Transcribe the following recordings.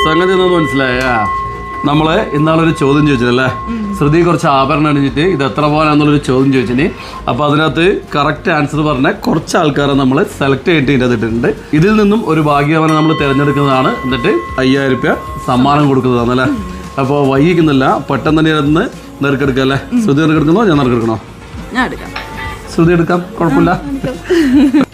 സംഗതി ഒന്നും മനസ്സിലായ നമ്മള് ഇന്നാളൊരു ചോദ്യം ചോദിച്ചല്ലേ, ശ്രുതി കുറച്ച് ആഭരണം അണിഞ്ഞിട്ട് ഇത് എത്ര പോകാനാന്നുള്ളൊരു ചോദ്യം ചോദിച്ചിന്. അപ്പൊ അതിനകത്ത് കറക്റ്റ് ആൻസർ പറഞ്ഞ കുറച്ച് ആൾക്കാരെ നമ്മൾ സെലക്ട് ചെയ്തിട്ട് ഇട്ടിട്ടുണ്ട്. ഇതിൽ നിന്നും ഒരു ഭാഗ്യവാനെ നമ്മൾ തിരഞ്ഞെടുക്കുന്നതാണ്, എന്നിട്ട് 5000 രൂപ സമ്മാനം കൊടുക്കുന്നതാണ് അല്ലേ. അപ്പോൾ വൈകിക്കുന്നില്ല, പെട്ടെന്ന് തന്നെ ഇരുന്ന് നെറുക്കെടുക്കുക അല്ലേ. ശ്രുതി നെറുക്കെടുക്കണോ ഞാൻ നെറുക്കെടുക്കണോ? ശ്രുതി എടുക്കാം, കുഴപ്പമില്ല.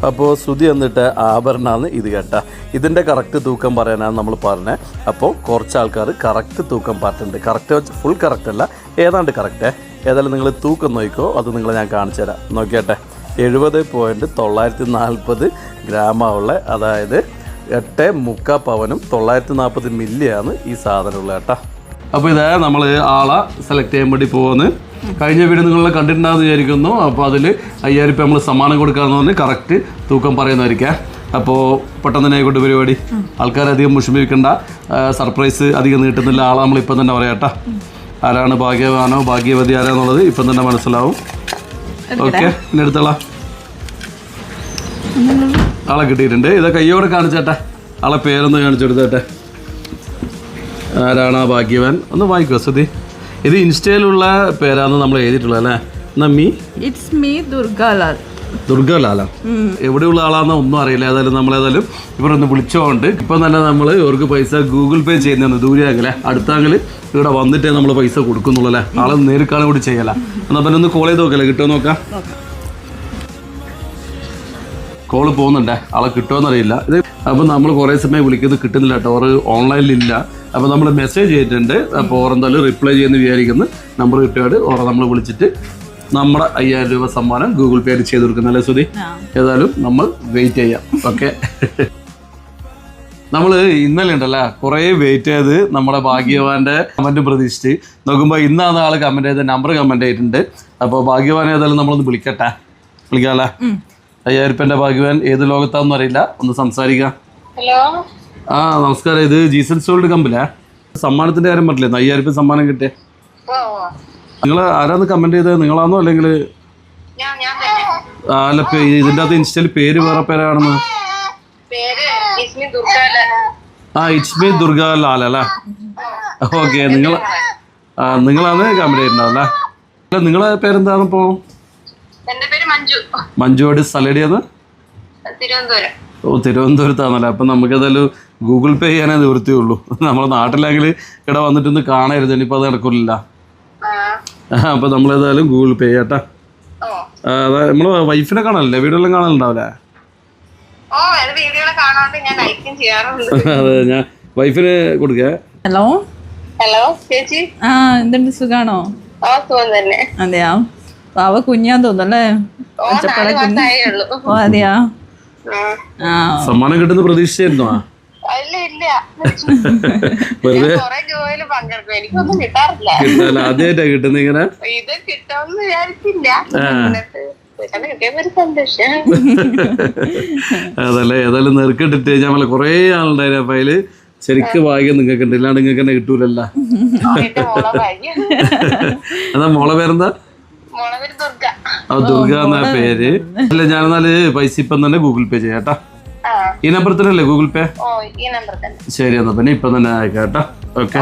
അപ്പോൾ ശ്രുതി എന്നിട്ട് ആഭരണമാണ് ഇത് കേട്ട. ഇതിൻ്റെ കറക്റ്റ് തൂക്കം പറയാനാണ് നമ്മൾ പറഞ്ഞത്. അപ്പോൾ കുറച്ച് ആൾക്കാർ കറക്റ്റ് തൂക്കം പറഞ്ഞിട്ടുണ്ട്. കറക്റ്റ് ഫുൾ കറക്റ്റ് അല്ല, ഏതാണ്ട് കറക്റ്റ്. ഏതായാലും നിങ്ങൾ തൂക്കം നോക്കിക്കോ, അത് നിങ്ങളെ ഞാൻ കാണിച്ചു തരാം. നോക്കിയാട്ടെ, 70.940 ഗ്രാമുള്ള, അതായത് 8.3 പവനും 940 മില്ലിയാണ് ഈ സാധനമുള്ളത് കേട്ടോ. അപ്പോൾ ഇതേ നമ്മൾ ആളെ സെലക്ട് ചെയ്യാൻ വേണ്ടി പോകുന്നത്. കഴിഞ്ഞ വീഡിയോ നിങ്ങളെ കണ്ടിട്ടുണ്ടാകുമെന്ന് വിചാരിക്കുന്നു. അപ്പോൾ അതിൽ 5000 രൂപ നമ്മൾ സമ്മാനം കൊടുക്കാമെന്ന് പറഞ്ഞ് കറക്റ്റ് തൂക്കം പറയുന്നതായിരിക്കാം. അപ്പോൾ പെട്ടെന്ന് തന്നെ ആയിക്കോട്ടെ പരിപാടി. ആൾക്കാരധികം മുഷിപ്പിക്കേണ്ട, സർപ്രൈസ് അധികം നീട്ടുന്നില്ല. ആളെ നമ്മളിപ്പം തന്നെ പറയാം കേട്ടോ. ആരാണ് ഭാഗ്യവാനോ ഭാഗ്യവതി ആരാന്നുള്ളത് ഇപ്പം തന്നെ മനസ്സിലാവും. ഓക്കെ, ഇനി എടുത്തോളാം. ആളെ കിട്ടിയിട്ടുണ്ട്. ഇത് കയ്യോടെ കാണിച്ചേട്ടെ, ആളെ പേരൊന്ന് കാണിച്ചു കൊടുത്തേട്ടെ. ആരാണ് ആ ഭാഗ്യവാൻ ഒന്ന് വായിക്കോ ശ്രുതി. ഇത് ഇൻസ്റ്റയിലുള്ള പേരാണ് നമ്മൾ എഴുതിയിട്ടുള്ളത് അല്ലേ. ദുർഗാലാല എവിടെയുള്ള ആളാണെന്ന് ഒന്നും അറിയില്ല. ഏതായാലും നമ്മളേതായാലും ഇവരൊന്ന് വിളിച്ചോണ്ട് ഇപ്പം തന്നെ നമ്മൾ ഇവർക്ക് പൈസ ഗൂഗിൾ പേ ചെയ്യുന്നതാണ്. ദൂരെയാകലെ അടുത്താങ്കിൽ ഇവിടെ വന്നിട്ടേ നമ്മൾ പൈസ കൊടുക്കുന്നുള്ളൂ അല്ലേ. ആളെ നേരിട്ടാണ് കൂടി ചെയ്യല. എന്നാൽ പിന്നെ ഒന്ന് കോൾ ചെയ്ത് നോക്കല്ലേ, കിട്ടുമോ നോക്കാം. കോള് പോകുന്നുണ്ടേ, ആളെ കിട്ടുമോയെന്നറിയില്ല. ഇത് അപ്പം നമ്മൾ കുറേ സമയം വിളിക്കുന്നത് കിട്ടുന്നില്ല കേട്ടോ, അവർ ഓൺലൈനിലില്ല. അപ്പോൾ നമ്മൾ മെസ്സേജ് ചെയ്തിട്ടുണ്ട്. അപ്പോൾ ഓരെന്തായാലും റിപ്ലൈ ചെയ്യുന്ന വിചാരിക്കുന്നു. നമ്പർ കിട്ടിയാൽ ഓറെ നമ്മൾ വിളിച്ചിട്ട് നമ്മുടെ 5000 രൂപ സമ്മാനം ഗൂഗിൾ പേ ചെയ്ത് കൊടുക്കുന്നല്ലേ ശ്രുതി. ഏതായാലും നമ്മൾ വെയിറ്റ് ചെയ്യാം. ഓക്കെ, നമ്മൾ ഇന്നലെ ഉണ്ടല്ലോ കുറേ വെയിറ്റ് ചെയ്ത് നമ്മുടെ ഭാഗ്യവാന്റെ കമൻറ്റ് പ്രതീക്ഷിച്ച് നോക്കുമ്പോൾ ഇന്നാണ് ആൾ കമൻറ്റ് ചെയ്ത് നമ്പർ കമൻറ്റ് ചെയ്തിട്ടുണ്ട്. അപ്പോൾ ഭാഗ്യവാൻ ഏതായാലും നമ്മളൊന്ന് വിളിക്കട്ടെ, വിളിക്കാമല്ലേ. 5000 രൂപേൻ്റെ ഭാഗ്യവാൻ ഏത് ലോകത്താണെന്ന് അറിയില്ല, ഒന്ന് സംസാരിക്കാം. ഹലോ, ആ നമസ്കാരം. ഇത് ജീസൻസ് വേൾഡ് കമ്പിലാ. സമ്മാനത്തിന്റെ കാര്യം പറഞ്ഞില്ലേ, 5000 രൂപ സമ്മാനം കിട്ടിയ. നിങ്ങൾ ആരാന്ന് കമന്റ് ചെയ്തത്, നിങ്ങളാണോ അല്ലെങ്കിൽ അല്ല ഇതിന്റെ അകത്ത് ഇൻസ്റ്റയിൽ പേര് വേറെ പേരാണെന്ന്? ആ ഇറ്റ്സ് മീ ദുർഗാലാൽ അല്ലേ. ഓക്കെ, നിങ്ങളാണ് കമന്റ് ചെയ്തിട്ടുണ്ടാവല്ലേ. അല്ല നിങ്ങളെ പേരെന്താണ് ഇപ്പോ? മഞ്ജുവാട് സ്ഥലടിയാന്ന്? ഓ തിരുവനന്തപുരത്താണല്ലേ. അപ്പം നമുക്കതല്ലോ ഗൂഗിൾ പേ ചെയ്യാനേ നിവൃത്തിയുള്ളൂ. നമ്മുടെ നാട്ടിലാണെങ്കിൽ ഇവിടെ വന്നിട്ടൊന്ന് കാണരുത്, ഇനിയിപ്പോൾ അത് നടക്കില്ല. അപ്പം നമ്മളേതായാലും ഗൂഗിൾ പേ ചെയ്യാട്ടാ. അതാ നമ്മള് വൈഫിനെ കാണാനല്ലേ, വീഡിയോയെല്ലാം കാണലുണ്ടാവില്ലേ? അതെ, ഞാൻ വൈഫിന് കൊടുക്കേ. ഹലോ ഹലോ ചേച്ചി, എന്തുണ്ട്, സുഖാണോ? അതെയാ, പാവ കുഞ്ഞാന്ന് തോന്നല്ലേ. ഓ അതെയാ, സമ്മാനം കിട്ടുന്ന പ്രതീക്ഷിച്ചായിരുന്നോ? ആദ്യമായിട്ടാ കിട്ടുന്ന ഇങ്ങനെ. അതല്ലേ, ഏതായാലും നെറുക്കിട്ടിട്ട് ഞാൻ കുറേ ആളുണ്ടായിരുന്നു. അപ്പൊ അതില് ശരിക്കും ഭാഗ്യം നിങ്ങൾക്ക് ഉണ്ട്, ഇല്ലാണ്ട് നിങ്ങൾക്ക് തന്നെ കിട്ടൂലല്ലോ. എന്നാ മോളെ പേരെന്താ? ദുർഗ എന്നാ പേര്. അല്ല ഞാനെന്നാല് പൈസ ഇപ്പം തന്നെ ഗൂഗിൾ പേ ചെയ്യാട്ടാ. ഈ നമ്പർ തന്നെയല്ലേ ഗൂഗിൾ പേ? ശരി, എന്നാ പിന്നെ ഇപ്പം തന്നെ അയക്കാട്ടാ. ഓക്കെ,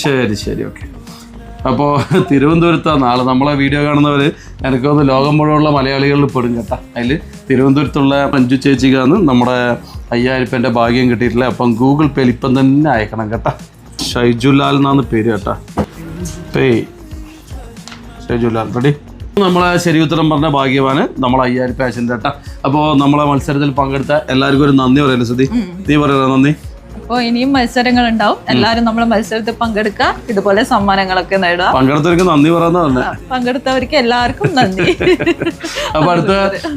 ശരി ശരി. ഓക്കെ, അപ്പോൾ തിരുവനന്തപുരത്താണ് നാളെ നമ്മളെ വീഡിയോ കാണുന്നവർ എനിക്കൊന്ന് ലോകം മുഴുവനുള്ള മലയാളികളിൽ പെടും കേട്ടാ. അതിൽ തിരുവനന്തപുരത്തുള്ള മഞ്ജു ചേച്ചിക്കാണ് നമ്മുടെ 5000 രൂപേൻ്റെ ഭാഗ്യം കിട്ടിയിട്ടില്ല. അപ്പം ഗൂഗിൾ പേയിൽ ഇപ്പം തന്നെ അയക്കണം കേട്ടാ. ഷൈജുലാൽ എന്നാണ് പേര് കേട്ടാ. ഷൈജുലാൽ റെഡി. നമ്മളെ ശരി ഉത്തരം പറഞ്ഞ ഭാഗ്യവാന് നമ്മൾ 5000 രൂപ അയച്ചിട്ടുണ്ട് കേട്ടാ. അപ്പോൾ നമ്മളെ മത്സരത്തിൽ പങ്കെടുത്ത എല്ലാവർക്കും ഒരു നന്ദി പറയുന്നു. ശ്രുതി, നീ പറയാ നന്ദി. അപ്പോൾ ഇനിയും മത്സരങ്ങൾ ഉണ്ടാവും, എല്ലാവരും നമ്മളെ മത്സരത്തിൽ പങ്കെടുക്കുക, ഇതുപോലെ സമ്മാനങ്ങളൊക്കെ നേടുക. പങ്കെടുത്തവർക്ക് നന്ദി പറയുന്നതല്ല, പങ്കെടുത്തവർക്ക് എല്ലാവർക്കും നന്ദി. അപ്പൊ അടുത്ത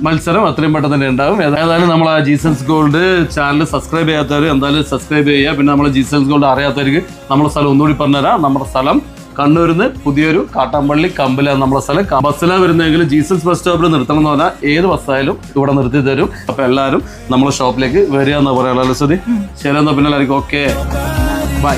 മത്സരം അത്രയും പെട്ടെന്ന് തന്നെ ഉണ്ടാവും. ഏതായാലും നമ്മളെ ജീസൻസ് ഗോൾഡ് ചാനൽ സബ്സ്ക്രൈബ് ചെയ്യാത്തവർ എന്തായാലും സബ്സ്ക്രൈബ് ചെയ്യുക. പിന്നെ നമ്മളെ ജീസൻസ് ഗോൾഡ് അറിയാത്തവർക്ക് നമ്മുടെ സ്ഥലം ഒന്നുകൂടി പറഞ്ഞുതരാം. നമ്മുടെ സ്ഥലം കണ്ണൂരിന്ന് പുതിയൊരു കാട്ടാമ്പള്ളി കമ്പിലാണ് നമ്മുടെ സ്ഥലം. ബസ്സിലാണ് വരുന്നതെങ്കിൽ ജീസസ് ബസ് സ്റ്റോപ്പിൽ നിർത്തണം എന്ന് പറഞ്ഞാൽ ഏത് ബസ്സായാലും ഇവിടെ നിർത്തി തരും. അപ്പൊ എല്ലാവരും നമ്മളെ ഷോപ്പിലേക്ക് വരിക എന്ന് പറയാനുള്ള. ശ്രുതി, ശരി എന്നാ പിന്നെ എല്ലാവർക്കും ഓക്കെ ബൈ.